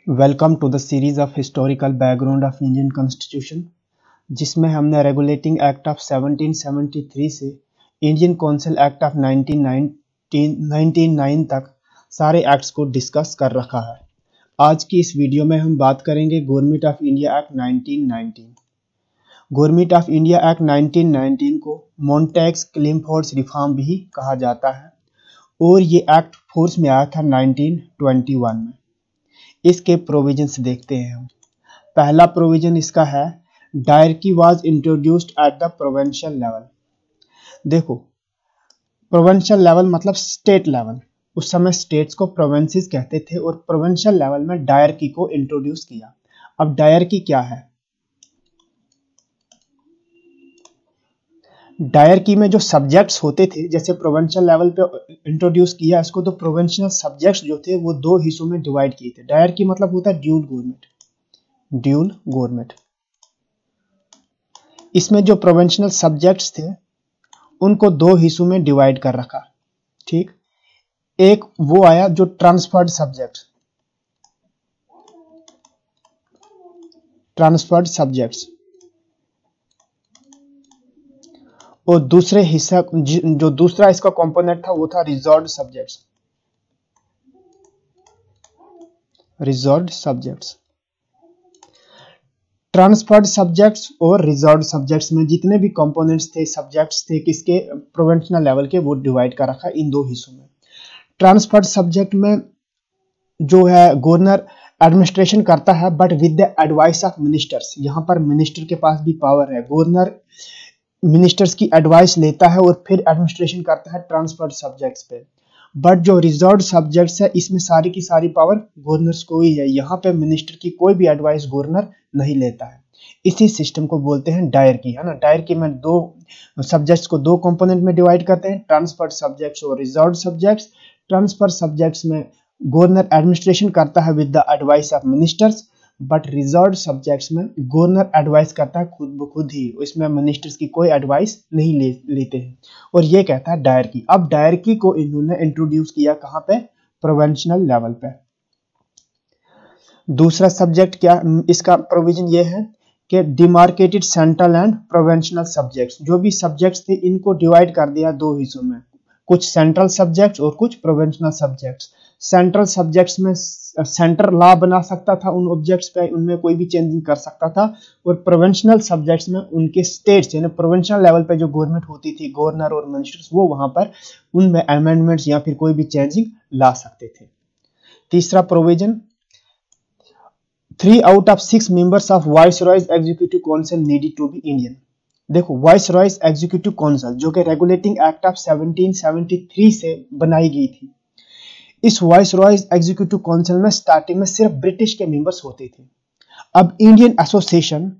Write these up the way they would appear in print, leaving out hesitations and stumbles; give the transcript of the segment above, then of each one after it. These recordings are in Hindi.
Welcome to the series of historical background of Indian constitution, जिसमें हमने रेगुलेटिंग एक्ट ऑफ 1773 से इंडियन काउंसिल एक्ट ऑफ 1999 तक सारे एक्ट्स को डिस्कस कर रखा है। आज की इस वीडियो में हम बात करेंगे government of India act 1919। Government of India act 1919 को मॉन्टेग्स क्लिफोर्ड रिफॉर्म भी कहा जाता है और ये एक्ट फोर्स में आया था 1921 में। इसके प्रोविजंस देखते हैं हम। पहला प्रोविजन इसका है, dyarchy was introduced at the provincial level. देखो, प्रोविंशियल लेवल मतलब स्टेट लेवल। उस समय स्टेट्स को प्रोविंसेस कहते थे और प्रोविंशियल लेवल में डायरकी को इंट्रोड्यूस किया। अब डायरकी क्या है? डायरकी में जो सब्जेक्ट्स होते थे, जैसे प्रोविंशियल लेवल पे इंट्रोड्यूस किया इसको, तो प्रोविंशियल सब्जेक्ट्स जो थे वो दो हिस्सों में डिवाइड किए थे। डायरकी मतलब होता है ड्यूल गवर्नमेंट। ड्यूल गवर्नमेंट, इसमें जो प्रोविंशियल सब्जेक्ट्स थे उनको दो हिस्सों में डिवाइड कर रखा। ठीक, एक वो आया जो ट्रांसफर्ड सब्जेक्ट्स, और दूसरे हिस्सा जो दूसरा इसका कंपोनेंट था वो था रिजर्व्ड सब्जेक्ट्स। ट्रांसफर्ड सब्जेक्ट्स और रिजर्व्ड सब्जेक्ट्स में जितने भी कंपोनेंट्स थे, सब्जेक्ट्स थे किसके, प्रोविंशियल लेवल के, वो डिवाइड कर रखा इन दो हिस्सों में। ट्रांसफर्ड सब्जेक्ट में जो है गवर्नर एडमिनिस्ट्रेशन करता है but with the advice of ministers. यहां पर मिनिस्टर के पास भी पावर है। गवर्नर मिनिस्टर्स की एडवाइस लेता है और फिर एडमिनिस्ट्रेशन करता है ट्रांसफर्ड सब्जेक्ट्स पे। बट जो रिजर्व्ड सब्जेक्ट्स है इसमें सारी की सारी पावर गवर्नर्स को ही है। यहाँ पे मिनिस्टर की कोई भी एडवाइस गवर्नर नहीं लेता है। इसी सिस्टम को बोलते हैं डायरकी, है ना। डायरकी में दो सब्जेक्ट्स को दो कंपोनेंट में डिवाइड करते हैं, ट्रांसफर्ड सब्जेक्ट्स और रिजर्व्ड सब्जेक्ट्स। ट्रांसफर्ड सब्जेक्ट्स में गवर्नर एडमिनिस्ट्रेशन करता है with the advice of ministers, but reserved subjects में गवर्नर एडवाइस करता है खुद ब खुद ही। इसमें मिनिस्टर्स की कोई एडवाइस नहीं लेते हैं, और ये कहता है डायरकी। अब डायरकी को इन्होंने इंट्रोड्यूस किया कहां पे? प्रोविंशियल लेवल पे। दूसरा सब्जेक्ट क्या, इसका प्रोविजन ये है कि demarcated central and provincial subjects. जो भी सब्जेक्ट्स थे इनको डिवाइड कर दिया दो हिस्सों में, कुछ सेंट्रल सब्जेक्ट्स और कुछ प्रोविंशियल सब्जेक्ट्स। सेंट्रल सब्जेक्ट्स में सेंटर लॉ बना सकता था उन ऑब्जेक्ट्स पे, उनमें कोई भी चेंजिंग कर सकता था, और प्रोविंशियल सब्जेक्ट्स में उनके स्टेट्स यानी प्रोविंशियल लेवल पे जो गवर्नमेंट होती थी, गवर्नर और मिनिस्टर्स, वो वहां पर उनमें अमेंडमेंट्स या फिर कोई भी चेंजिंग ला सकते थे। तीसरा provision, 3 out of 6 members of viceroy's executive council needed to be Indian. देखो, वाइसरॉयज एग्जीक्यूटिव काउंसिल जो कि रेगुलेटिंग एक्ट ऑफ 1773 से बनाई गई थी, इस वाइसरॉयज एग्जीक्यूटिव काउंसिल में स्टार्टिंग में सिर्फ ब्रिटिश के मेंबर्स होते थे। अब इंडियन एसोसिएशन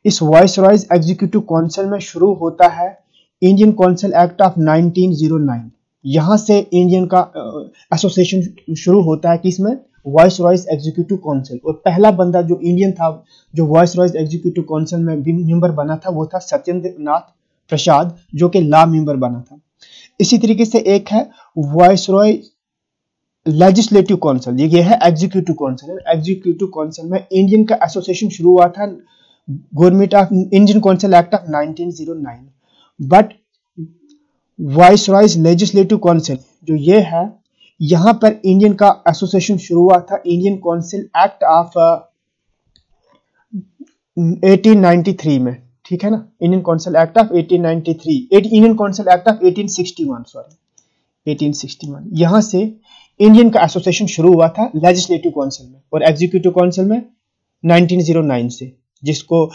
इस वाइसरॉयज एग्जीक्यूटिव काउंसिल में शुरू होता है इंडियन काउंसिल एक्ट ऑफ 1909। यहां से इंडियन का एसोसिएशन शुरू होता है किसमें? Viceroys executive council. और पहला बंदा जो इंडियन था जो वाइसरॉयज एग्जीक्यूटिव काउंसिल में मेंबर बना था वो था सत्येंद्र नाथ प्रसाद, जो कि लॉ मेंबर बना था। इसी तरीके से एक है वाइसरॉय लेजिस्लेटिव काउंसिल, ये है एग्जीक्यूटिव काउंसिल। एग्जीक्यूटिव काउंसिल में इंडियन का एसोसिएशन शुरू हुआ था government of Indian council act of 1909। But viceroys legislative council जो ये है, यहां पर इंडियन का एसोसिएशन शुरू हुआ था इंडियन काउंसिल एक्ट ऑफ 1893 में। ठीक है ना, Indian council act of 1893, Indian council act of 1861 यहां से इंडियन का एसोसिएशन शुरू हुआ था लेजिस्लेटिव काउंसिल में, और एग्जीक्यूटिव काउंसिल में 1909 से, जिसको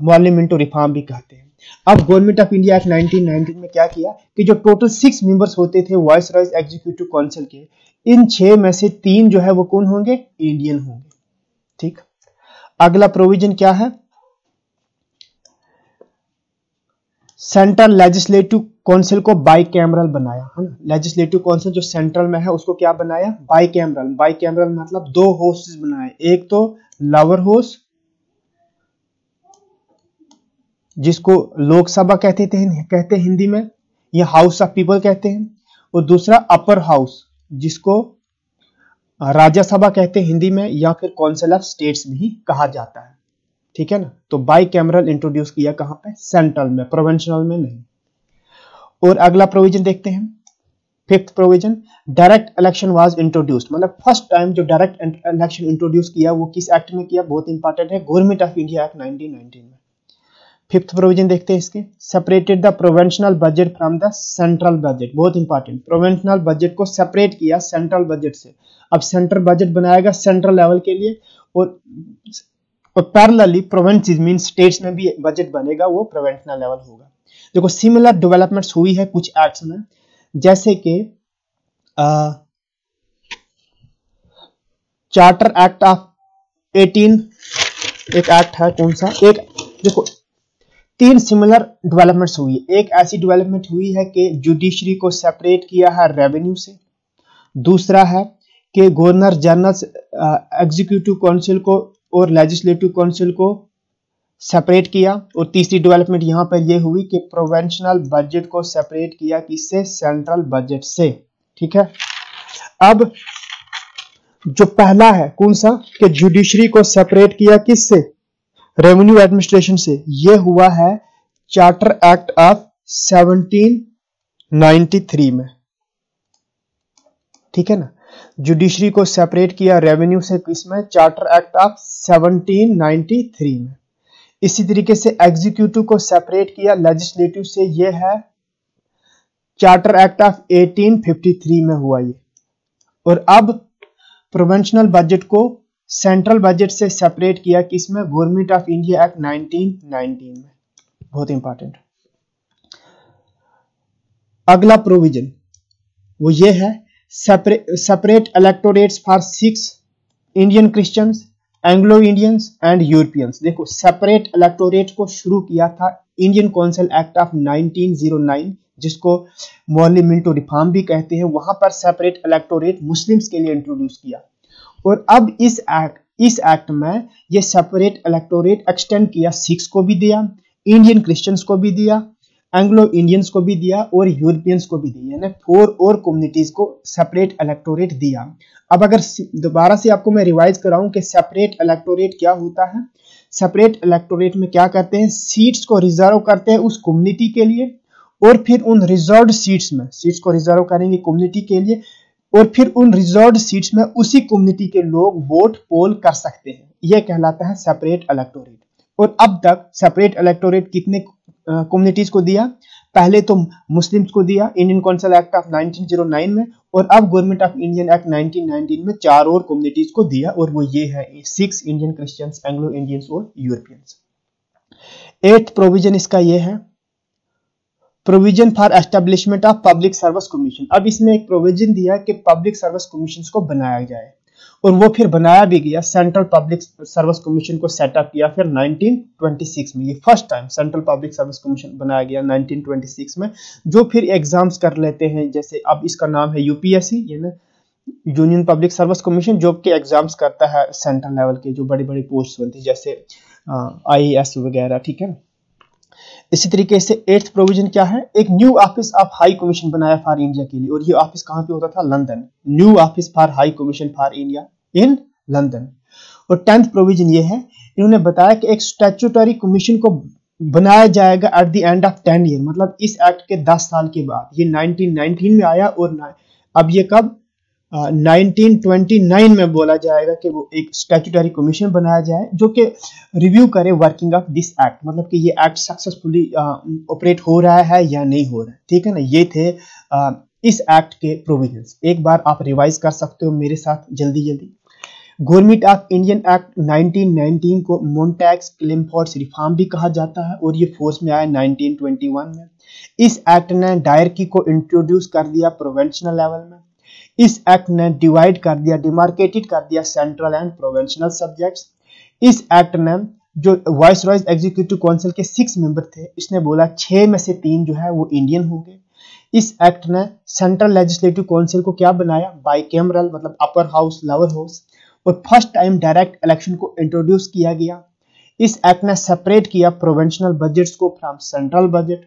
मुअल्लिम मिंटो रिफॉर्म भी कहते हैं। अब गवर्नमेंट ऑफ इंडिया एक्ट 1919 में क्या किया कि जो टोटल 6 मेंबर्स होते थे वाइसरॉयज एग्जीक्यूटिव काउंसिल के, इन 6 में से 3 जो है वो कौन होंगे? इंडियन होंगे। ठीक, अगला प्रोविजन क्या है? सेंट्रल लेजिस्लेटिव काउंसिल को बाई कैमरल बनाया, है ना। लेजिस्लेटिव काउंसिल जो सेंट्रल में है उसको क्या बनाया? By cameral. बाई कैमरल मतलब 2 हाउसेस बनाए, एक तो लोअर हाउस जिसको लोकसभा कहते हैं हिंदी में, या हाउस ऑफ पीपल कहते हैं, और दूसरा अपर हाउस जिसको राज्यसभा कहते हैं हिंदी में, या फिर काउंसिल ऑफ स्टेट्स भी कहा जाता है, ठीक है ना। तो बाई कैमरल इंट्रोड्यूस किया कहां पे, सेंट्रल में, प्रोविंशियल में नहीं। और अगला प्रोविजन देखते हैं, fifth provision, direct election was introduced, मतलब फर्स्ट टाइम जो डायरेक्ट इलेक्शन इंट्रोड्यूस किया वो किस एक्ट में किया, बहुत इंपॉर्टेंट है, गवर्नमेंट ऑफ इंडिया एक्ट 1919 में। फिफ्थ प्रोविजन देखते हैं इसके, separated the provincial budget from the central budget, बहुत इंपॉर्टेंट, प्रोविंशियल बजट को सेपरेट किया सेंट्रल बजट से। अब सेंट्रल बजट बनाएगा सेंट्रल लेवल के लिए, और पैरेलली प्रोविंसेस मीन स्टेट्स में भी बजट बनेगा, वो प्रोविंशियल लेवल होगा। देखो सिमिलर डेवलपमेंट्स हुई है कुछ एक्ट्स में, जैसे कि चार्टर एक्ट ऑफ 18, एक एक्ट है, कौन सा, एक देखो तीन सिमिलर डेवलपमेंट्स हुई है। एक ऐसी डेवलपमेंट हुई है कि जुडिशरी को सेपरेट किया है रेवेन्यू से, दूसरा है कि गवर्नर जनरल एग्जीक्यूटिव काउंसिल को और लेजिस्लेटिव काउंसिल को सेपरेट किया, और तीसरी डेवलपमेंट यहां पर यह हुई कि प्रोविंशियल बजट को सेपरेट किया किससे, सेंट्रल बजट से, ठीक है। अब जो पहला है कौन सा, कि जुडिशरी को सेपरेट किया किससे, रेवेन्यू एडमिनिस्ट्रेशन से, यह हुआ है चार्टर एक्ट ऑफ 1793 में, ठीक है ना। जुडिशरी को सेपरेट किया रेवेन्यू से किसमें, चार्टर एक्ट ऑफ 1793 में। इसी तरीके से एग्जीक्यूटिव को सेपरेट किया लेजिस्लेटिव से, यह है चार्टर एक्ट ऑफ 1853 में हुआ ये। और अब प्रोविंशियल बजट को सेंट्रल बजट से सेपरेट किया किसमें, गवर्नमेंट ऑफ इंडिया एक्ट 1919 में, बहुत इंपॉर्टेंट। अगला प्रोविजन वो ये है, separate electorates for 6 Indian Christians, Anglo Indians and Europeans. देखो सेपरेट इलेक्टोरेट को शुरू किया था इंडियन काउंसिल एक्ट ऑफ 1909, जिसको मॉर्ली मिंटो रिफॉर्म भी कहते हैं। वहां पर सेपरेट इलेक्टोरेट मुस्लिम्स के लिए इंट्रोड्यूस किया, और अब इस एक्ट में ये सेपरेट इलेक्टोरेट एक्सटेंड किया, सिख्स को भी दिया, इंडियन क्रिश्चियंस को भी दिया, एंग्लो इंडियंस को भी दिया और यूरोपियंस को भी दिया, यानी 4 और कम्युनिटीज को सेपरेट इलेक्टोरेट दिया। अब अगर दोबारा से आपको मैं रिवाइज कराऊं कि सेपरेट इलेक्टोरेट क्या होता है, सेपरेट इलेक्टोरेट में क्या करते हैं, सीट्स को रिजर्व करते हैं उस कम्युनिटी के लिए, और फिर उन रिजर्व्ड सीट्स में सीट्स को रिजर्व करेंगे कम्युनिटी के लिए, और फिर उन रिजर्व्ड सीट्स में उसी कम्युनिटी के लोग वोट पोल कर सकते हैं। यह कहलाता है सेपरेट इलेक्टोरेट। और अब तक सेपरेट इलेक्टोरेट कितने कम्युनिटीज को दिया, पहले तो मुस्लिम्स को दिया इंडियन काउंसिल एक्ट ऑफ 1909 में, और अब गवर्नमेंट ऑफ इंडियन एक्ट 1919 में 4 और कम्युनिटीज को दिया, और वो ये है 6 इंडियन क्रिश्चियंस, एंग्लो इंडियंस और यूरोपियंस। 8th प्रोविजन इसका ये है, provision for establishment of public service commission. अब इसमें एक प्रोविजन दिया कि पब्लिक सर्विस कमीशन को बनाया जाए, और वो फिर बनाया भी गया। सेंट्रल पब्लिक सर्विस कमीशन को सेटअप किया फिर 1926 में, ये first time central public service commission बनाया गया 1926 में, जो फिर एग्जाम्स कर लेते हैं। जैसे अब इसका नाम है यूपीएससी, यानी यूनियन पब्लिक सर्विस कमीशन, जो कि एग्जाम्स करता है सेंट्रल लेवल के जो बड़ी बड़ी पोस्ट बनती है, जैसे IAS वगैरह, ठीक है। इसी तरीके से 8th प्रोविजन क्या है, एक new office of high commission बनाया फॉर इंडिया के लिए, और ये ऑफिस कहां पे होता था, London. New office for high commission for India in London. और 10th प्रोविजन ये है, इन्होंने बताया कि एक स्टैट्यूटरी कमीशन को बनाया जाएगा at the end of 10 year, मतलब इस एक्ट के 10 साल के बाद। ये 1919 में आया, और अब ये कब 1929 में बोला जाएगा कि वो एक स्टैट्यूटरी कमीशन बनाया जाए जो कि रिव्यू करे वर्किंग ऑफ दिस एक्ट, मतलब कि ये एक्ट सक्सेसफुली ऑपरेट हो रहा है या नहीं हो रहा है, ठीक है ना। ये थे इस एक्ट के प्रोविजंस। एक बार आप रिवाइज कर सकते हो मेरे साथ जल्दी जल्दी। गवर्नमेंट ऑफ इंडियन एक्ट 1919 को मोन्टैक्स क्लिफोर्ड रिफॉर्म भी कहा जाता है, और ये फोर्स में आया 1921 में। इस एक्ट ने डायरकी को इंट्रोड्यूस कर दिया प्रोविंशियल लेवल में। इस एक्ट ने डिवाइड कर दिया, डिमार्केटेड कर दिया सेंट्रल एंड प्रोविंशियल सब्जेक्ट्स। इस एक्ट ने जो वाइसरॉय एग्जीक्यूटिव काउंसिल के 6 मेंबर थे, इसने बोला 6 में से 3 जो है वो इंडियन होंगे। इस एक्ट ने सेंट्रल लेजिस्लेटिव काउंसिल को क्या बनाया, बाइकैमरल, मतलब अपर हाउस लोअर हाउस, और फर्स्ट टाइम डायरेक्ट इलेक्शन को इंट्रोड्यूस किया गया। इस एक्ट ने सेपरेट किया प्रोविंशियल बजट्स को फ्रॉम सेंट्रल बजट।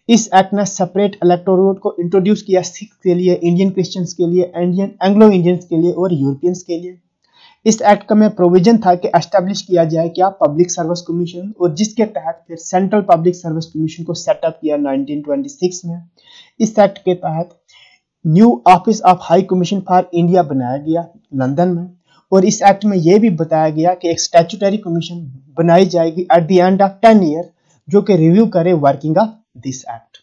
इस एक्ट ने सेपरेट इलेक्टोरेट को इंट्रोड्यूस किया सिख के लिए, इंडियन क्रिश्चियंस के लिए, इंडियन एंग्लो इंडियंस के लिए और यूरोपियंस के लिए। इस एक्ट का में प्रोविजन था कि एस्टेब्लिश किया जाए क्या पब्लिक सर्विस कमीशन, और जिसके तहत फिर सेंट्रल पब्लिक सर्विस कमीशन को सेटअप किया 1926 में। इस एक्ट के तहत new office of high commission for India बनाया गया लंदन में, और इस एक्ट में यह भी बताया गया कि एक स्टैट्यूटरी कमीशन बनाई जाएगी at the end of 10 year जो कि रिव्यू करे वर्किंग ऑफ दिस एक्ट।